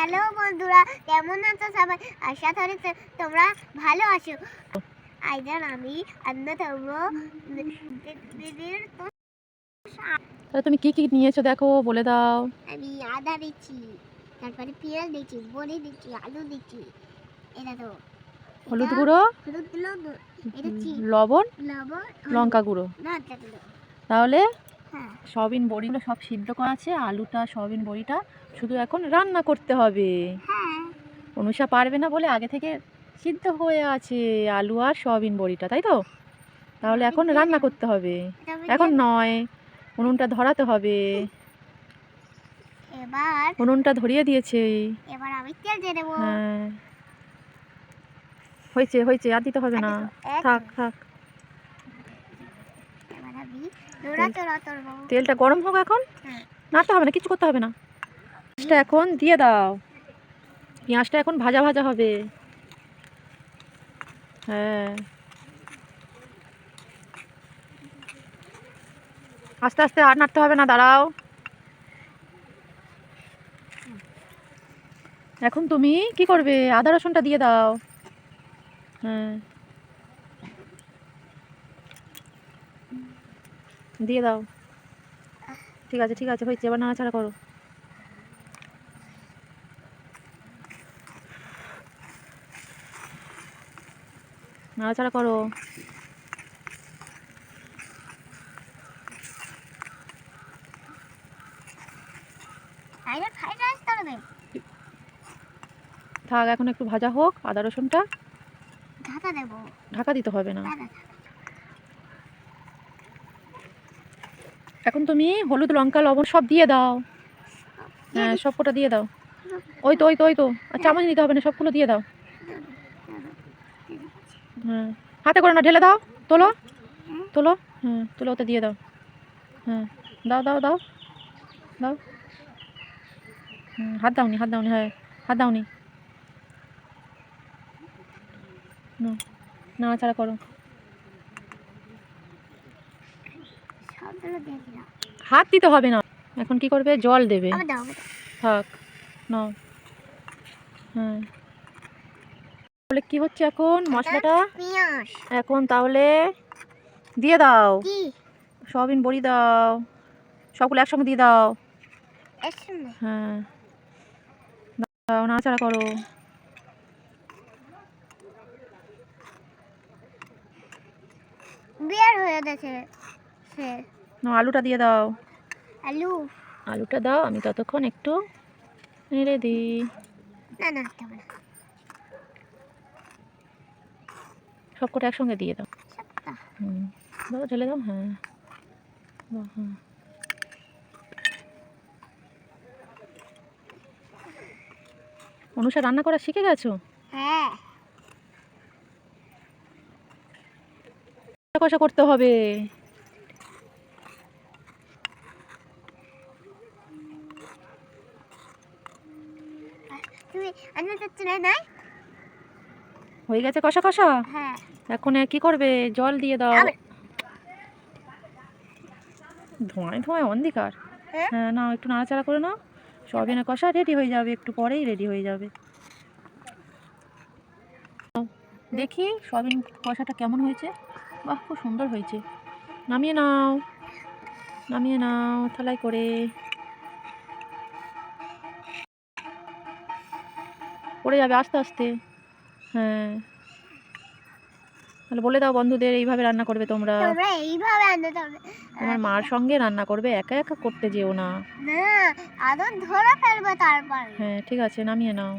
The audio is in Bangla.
হ্যালো বন্ধুরা, কেমন আছো সবাই? আশা করি তোমরা ভালো আছো। আইজান আমি অন্যতম দিদির তো তাহলে তুমি কি কি নিয়েছো দেখো, বলে দাও। আমি আদা দিচ্ছি, তারপরে পেঁয়াজ দিচ্ছি, বড়ি দিচ্ছি, আলু দিচ্ছি। এটা তো হলুদ গুঁড়ো, হলুদ দিলাম, এটা লবণ, লবণ, লঙ্কা গুঁড়ো। না দিলাম। তাহলে হ্যাঁ, সয়াবিন বড়িগুলো সব সিদ্ধ করা আছে, আলুটা সয়াবিন বড়িটা শুধু এখন রান্না করতে হবে। হ্যাঁ, অনুষা পারবে না বলে আগে থেকে সিদ্ধ হয়ে আছে আলু আর সয়াবিন বড়িটা, তাই তো? তাহলে এখন রান্না করতে হবে। এখন নয়, উনুনটা ধরাতে হবে। এবার উনুনটা ধরিয়ে দিয়েছে। এবার আমি তেল দিয়ে দেবো। হ্যাঁ, হয়েছে হয়েছে, আর দিতে হবে না, থাক থাক। এবার আমি নড়াচড়া করবো। তেলটা গরম হোক এখন, হ্যাঁ, নাড়তে হবে না, কিছু করতে হবে না। পেঁয়াজটা এখন দিয়ে দাও, পেঁয়াজটা এখন ভাজা ভাজা হবে। হ্যাঁ, আস্তে আস্তে, আর নাড়তে হবে না, দাঁড়াও। এখন তুমি কি করবে? আদা রসুনটা দিয়ে দাও। হ্যাঁ, দিয়ে দাও। ঠিক আছে ঠিক আছে, হয়েছে, এবার নাড়াচাড়া করো। নাড়াচাড়া করো। ফ্রাইড রাইস করবে। থাক, এখন একটু ভাজা হোক আদা রসুনটা। ঢাকা দেবো। ঢাকা দিতে হবে না। এখন তুমি হলুদ লঙ্কা লবণ সব দিয়ে দাও। হ্যাঁ, সব কটা দিয়ে দাও। ওই তো ওই তো ওই তো, আর চামচ নিতে হবে না, সবগুলো দিয়ে দাও। হ্যাঁ, হাতে করে না, ঢেলে দাও। তোলো তোলো, হ্যাঁ তোলো, ওতে দিয়ে দাও। হ্যাঁ, দাও দাও দাও দাও। হাত দাওনি, হাত দাওনি, হ্যাঁ হাত দাওনি। নাড়াচাড়া করো। হাত দিতে হবে না। এখন কি করবে? জল দেবে। থাক, নাও। হ্যাঁ, তাহলে কি হচ্ছে এখন মশলাটা? এখন তাহলে দিয়ে দাও, সয়াবিন বড়ি দাও, সবগুলো একসঙ্গে দিয়ে দাও। হ্যাঁ, দাও, নাড়াচাড়া করো। বিয়ার হয়ে গেছে। না, আলুটা দিয়ে দাও। আলু, আলুটা দাও, আমি ততক্ষণ একটু নেড়ে দিই। না না, সব কটা একসঙ্গে দিয়ে দাও। দাও, ঢেলে দাও। হ্যাঁ, হ্যাঁ। অনুষা রান্না করা শিখে গেছো? হ্যাঁ, কষা করতে হবে। তুমি আন্না চাচ্ছি নাই। হয়ে গেছে কষা কষা। হ্যাঁ, এখন কি করবে? জল দিয়ে দাও। ধোঁয়ায় ধোঁয়ায় অন্ধকার। হ্যাঁ, নাও, একটু নাড়াচাড়া করে নাও। সয়াবিনের কষা রেডি হয়ে যাবে, একটু পরেই রেডি হয়ে যাবে। দেখি সয়াবিন কষাটা কেমন হয়েছে। বাহ, খুব সুন্দর হয়েছে। নামিয়ে নাও, নামিয়ে নাও থালায় করে। পড়ে যাবে আস্তে আস্তে। হ্যাঁ, তাহলে বলে দাও বন্ধুদের, এইভাবে রান্না করবে তোমরা। এইভাবে আনতে হবে। তোমার মার সঙ্গে রান্না করবে, একা একা করতে যেও না। না, আদর ধরে ফেলবে তারপর। হ্যাঁ, ঠিক আছে, নামিয়ে নাও।